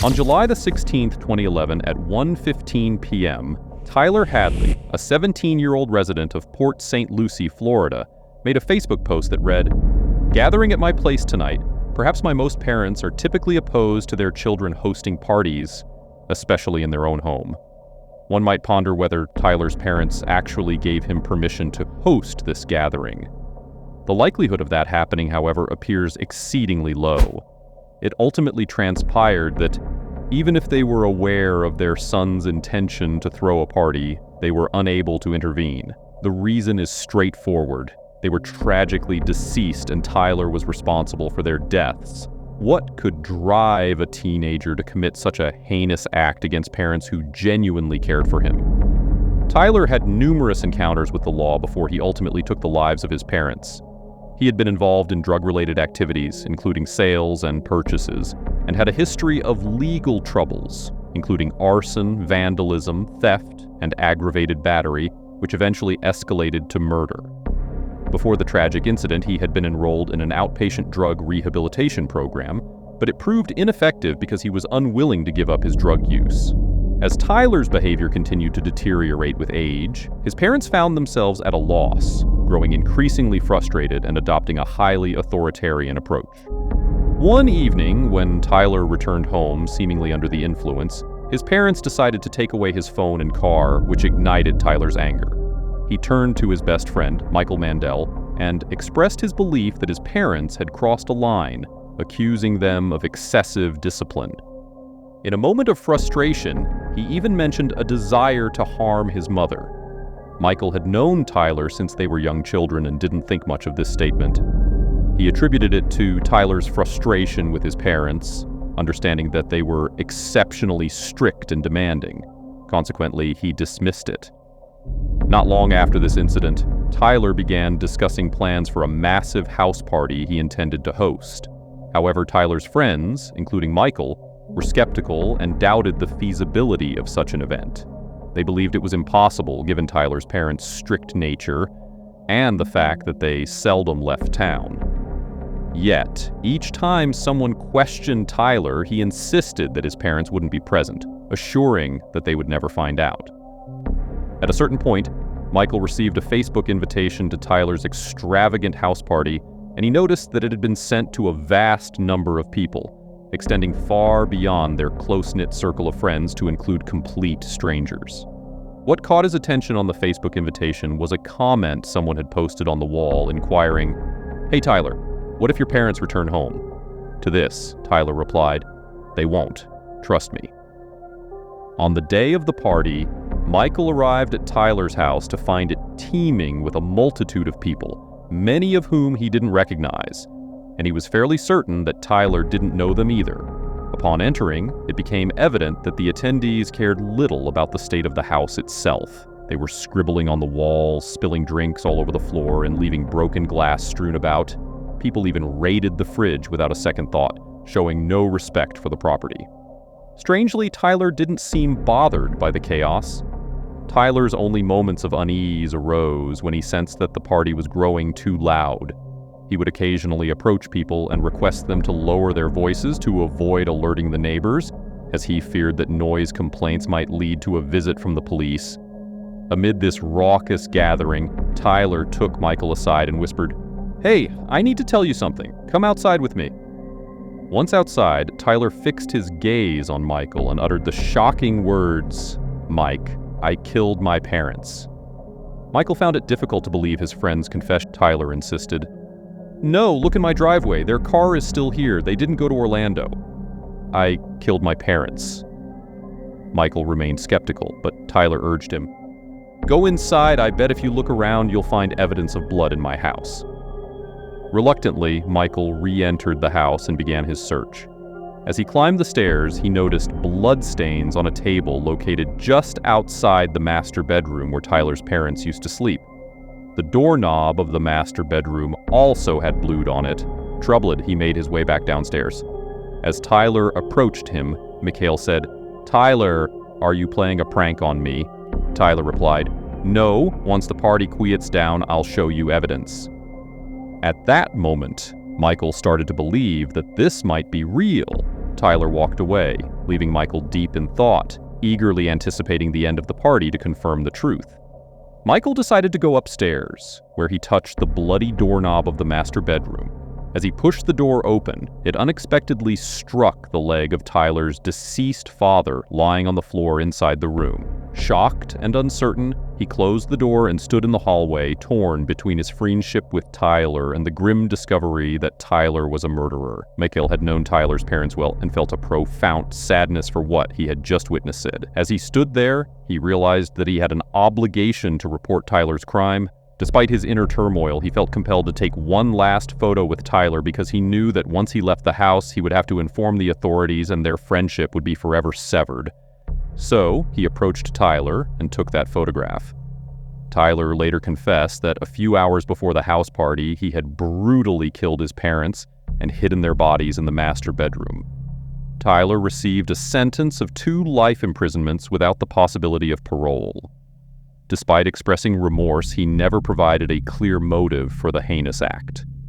On July the 16th, 2011, at 1:15 p.m., Tyler Hadley, a 17-year-old resident of Port St. Lucie, Florida, made a Facebook post that read, "Gathering at my place tonight. Perhaps most parents are typically opposed to their children hosting parties, especially in their own home." One might ponder whether Tyler's parents actually gave him permission to host this gathering. The likelihood of that happening, however, appears exceedingly low. It ultimately transpired that even if they were aware of their son's intention to throw a party, they were unable to intervene. The reason is straightforward. They were tragically deceased, and Tyler was responsible for their deaths. What could drive a teenager to commit such a heinous act against parents who genuinely cared for him? Tyler had numerous encounters with the law before he ultimately took the lives of his parents. He had been involved in drug-related activities, including sales and purchases, and had a history of legal troubles, including arson, vandalism, theft, and aggravated battery, which eventually escalated to murder. Before the tragic incident, he had been enrolled in an outpatient drug rehabilitation program, but it proved ineffective because he was unwilling to give up his drug use. As Tyler's behavior continued to deteriorate with age, his parents found themselves at a loss, growing increasingly frustrated and adopting a highly authoritarian approach. One evening, when Tyler returned home seemingly under the influence, his parents decided to take away his phone and car, which ignited Tyler's anger. He turned to his best friend, Michael Mandel, and expressed his belief that his parents had crossed a line, accusing them of excessive discipline. In a moment of frustration, he even mentioned a desire to harm his mother. Michael had known Tyler since they were young children and didn't think much of this statement. He attributed it to Tyler's frustration with his parents, understanding that they were exceptionally strict and demanding. Consequently, he dismissed it. Not long after this incident, Tyler began discussing plans for a massive house party he intended to host. However, Tyler's friends, including Michael, were skeptical and doubted the feasibility of such an event. They believed it was impossible given Tyler's parents' strict nature and the fact that they seldom left town. Yet, each time someone questioned Tyler, he insisted that his parents wouldn't be present, assuring that they would never find out. At a certain point, Michael received a Facebook invitation to Tyler's extravagant house party, and he noticed that it had been sent to a vast number of people, extending far beyond their close-knit circle of friends to include complete strangers. What caught his attention on the Facebook invitation was a comment someone had posted on the wall inquiring, "Hey Tyler, what if your parents return home?" To this, Tyler replied, "They won't. Trust me." On the day of the party, Michael arrived at Tyler's house to find it teeming with a multitude of people, many of whom he didn't recognize, and he was fairly certain that Tyler didn't know them either. Upon entering, it became evident that the attendees cared little about the state of the house itself. They were scribbling on the walls, spilling drinks all over the floor, and leaving broken glass strewn about. People even raided the fridge without a second thought, showing no respect for the property. Strangely, Tyler didn't seem bothered by the chaos. Tyler's only moments of unease arose when he sensed that the party was growing too loud. He would occasionally approach people and request them to lower their voices to avoid alerting the neighbors, as he feared that noise complaints might lead to a visit from the police. Amid this raucous gathering, Tyler took Michael aside and whispered, "Hey, I need to tell you something. Come outside with me." Once outside, Tyler fixed his gaze on Michael and uttered the shocking words, "Mike, I killed my parents." Michael found it difficult to believe his friend's confession. Tyler insisted, "No, look in my driveway. Their car is still here. They didn't go to Orlando." "I killed my parents." Michael remained skeptical, but Tyler urged him, "Go inside. I bet if you look around, you'll find evidence of blood in my house." Reluctantly, Michael re-entered the house and began his search. As he climbed the stairs, he noticed bloodstains on a table located just outside the master bedroom where Tyler's parents used to sleep. The doorknob of the master bedroom also had blood on it. Troubled, he made his way back downstairs. As Tyler approached him, Mikhail said, "Tyler, are you playing a prank on me?" Tyler replied, "No, once the party quiets down, I'll show you evidence." At that moment, Michael started to believe that this might be real. Tyler walked away, leaving Michael deep in thought, eagerly anticipating the end of the party to confirm the truth. Michael decided to go upstairs, where he touched the bloody doorknob of the master bedroom. As he pushed the door open, it unexpectedly struck the leg of Tyler's deceased father lying on the floor inside the room. Shocked and uncertain, he closed the door and stood in the hallway, torn between his friendship with Tyler and the grim discovery that Tyler was a murderer. Michael had known Tyler's parents well and felt a profound sadness for what he had just witnessed. As he stood there, he realized that he had an obligation to report Tyler's crime. Despite his inner turmoil, he felt compelled to take one last photo with Tyler because he knew that once he left the house, he would have to inform the authorities and their friendship would be forever severed. So, he approached Tyler and took that photograph. Tyler later confessed that a few hours before the house party, he had brutally killed his parents and hidden their bodies in the master bedroom. Tyler received a sentence of 2 life imprisonments without the possibility of parole. Despite expressing remorse, he never provided a clear motive for the heinous act.